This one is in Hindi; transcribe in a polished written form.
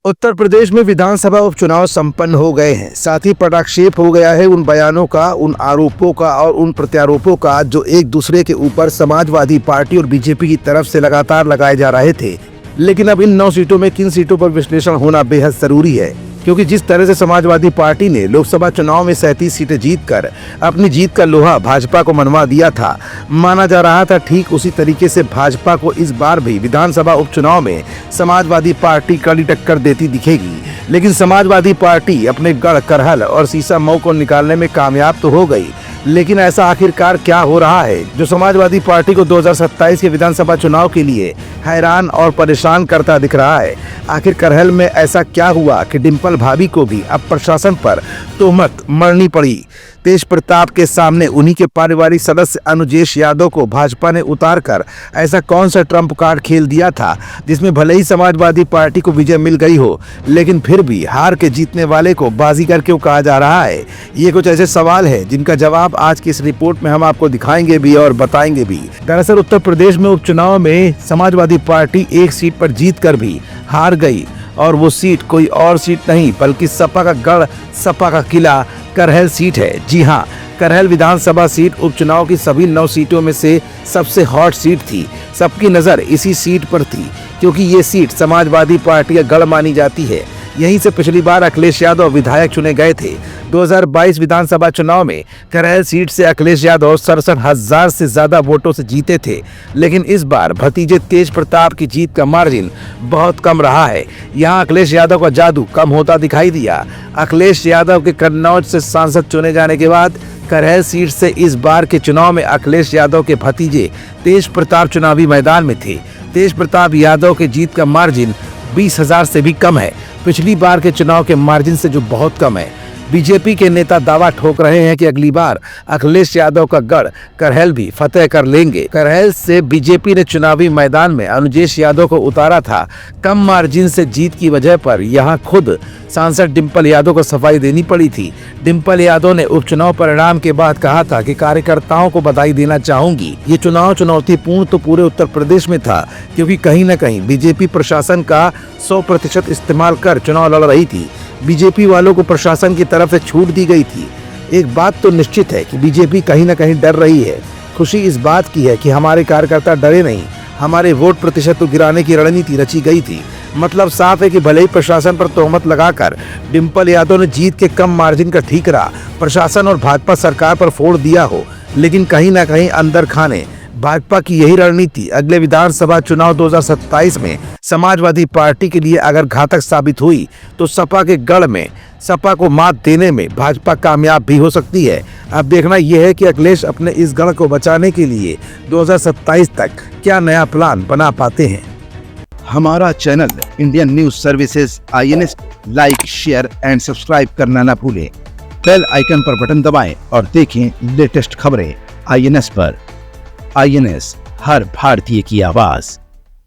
उत्तर प्रदेश में विधानसभा उपचुनाव संपन्न हो गए हैं। साथ ही पटाक्षेप हो गया है उन बयानों का, उन आरोपों का और उन प्रत्यारोपों का जो एक दूसरे के ऊपर समाजवादी पार्टी और बीजेपी की तरफ से लगातार लगाए जा रहे थे। लेकिन अब इन 9 सीटों में किन सीटों पर विश्लेषण होना बेहद जरूरी है, क्योंकि जिस तरह से समाजवादी पार्टी ने लोकसभा चुनाव में 37 सीटें जीतकर अपनी जीत का लोहा भाजपा को मनवा दिया था, माना जा रहा था ठीक उसी तरीके से भाजपा को इस बार भी विधानसभा उपचुनाव में समाजवादी पार्टी कड़ी टक्कर देती दिखेगी। लेकिन समाजवादी पार्टी अपने गढ़ करहल और सीसा मऊ को निकालने में कामयाब तो हो गई, लेकिन ऐसा आखिरकार क्या हो रहा है जो समाजवादी पार्टी को 2027 के विधानसभा चुनाव के लिए हैरान और परेशान करता दिख रहा है। आखिर करहल में ऐसा क्या हुआ कि डिम्पल भाभी को भी अब प्रशासन पर तोहमत मरनी पड़ी। तेज प्रताप के सामने उन्हीं के पारिवारिक सदस्य अनुजेश यादव को भाजपा ने उतारकर ऐसा कौन सा ट्रम्प कार्ड खेल दिया था जिसमें भले ही समाजवादी पार्टी को विजय मिल गई हो, लेकिन फिर भी हार के जीतने वाले को बाजीगर क्यों कहा जा रहा है। ये कुछ ऐसे सवाल है जिनका जवाब आज की इस रिपोर्ट में हम आपको दिखाएंगे भी और बताएंगे भी। दरअसल उत्तर प्रदेश में उपचुनाव में समाजवादी पार्टी एक सीट पर जीत कर भी हार गई, और वो सीट कोई और सीट नहीं बल्कि सपा का गढ़, सपा का किला करहल सीट है। जी हाँ, करहल विधानसभा सीट उपचुनाव की सभी 9 सीटों में से सबसे हॉट सीट थी। सबकी नजर इसी सीट पर थी क्योंकि ये सीट समाजवादी पार्टी का गढ़ मानी जाती है। यहीं से पिछली बार अखिलेश यादव विधायक चुने गए थे। 2022 विधानसभा चुनाव में करहल सीट से अखिलेश यादव 67,000 से ज्यादा वोटों से जीते थे, लेकिन इस बार भतीजे तेज प्रताप की जीत का मार्जिन बहुत कम रहा है। यहाँ अखिलेश यादव का जादू कम होता दिखाई दिया। अखिलेश यादव के कन्नौज से सांसद चुने जाने के बाद करहल सीट से इस बार के चुनाव में अखिलेश यादव के भतीजे तेज प्रताप चुनावी मैदान में थे। तेज प्रताप यादव के जीत का मार्जिन 20,000 से भी कम है, पिछली बार के चुनाव के मार्जिन से जो बहुत कम है। बीजेपी के नेता दावा ठोक रहे हैं कि अगली बार अखिलेश यादव का गढ़ करहल भी फतेह कर लेंगे। करहल से बीजेपी ने चुनावी मैदान में अनुजेश यादव को उतारा था। कम मार्जिन से जीत की वजह पर यहां खुद सांसद डिम्पल यादव को सफाई देनी पड़ी थी। डिम्पल यादव ने उपचुनाव परिणाम के बाद कहा था कि कार्यकर्ताओं को बधाई देना चाहूंगी। ये चुनाव चुनौतीपूर्ण तो पूरे उत्तर प्रदेश में था, क्योंकि कहीं न कहीं बीजेपी प्रशासन का 100% इस्तेमाल कर चुनाव लड़ रही थी। बीजेपी वालों को प्रशासन की तरफ से छूट दी गई थी। एक बात तो निश्चित है कि बीजेपी कहीं न कहीं डर रही है। खुशी इस बात की है कि हमारे कार्यकर्ता डरे नहीं, हमारे वोट प्रतिशत को गिराने की रणनीति रची गई थी। मतलब साफ है कि भले ही प्रशासन पर तोहमत लगाकर डिम्पल यादव ने जीत के कम मार्जिन का ठीकरा प्रशासन और भाजपा सरकार पर फोड़ दिया हो, लेकिन कहीं न कहीं अंदर खाने भाजपा की यही रणनीति अगले विधानसभा चुनाव 2027 में समाजवादी पार्टी के लिए अगर घातक साबित हुई तो सपा के गढ़ में सपा को मात देने में भाजपा कामयाब भी हो सकती है। अब देखना यह है कि अखिलेश अपने इस गढ़ को बचाने के लिए 2027 तक क्या नया प्लान बना पाते हैं। हमारा channel Indian news services INS like, share and subscribe करना ना भूलें। बेल आइकन पर बटन दबाएं और देखें लेटेस्ट खबरें INS पर। INS, हर भारतीय की आवाज।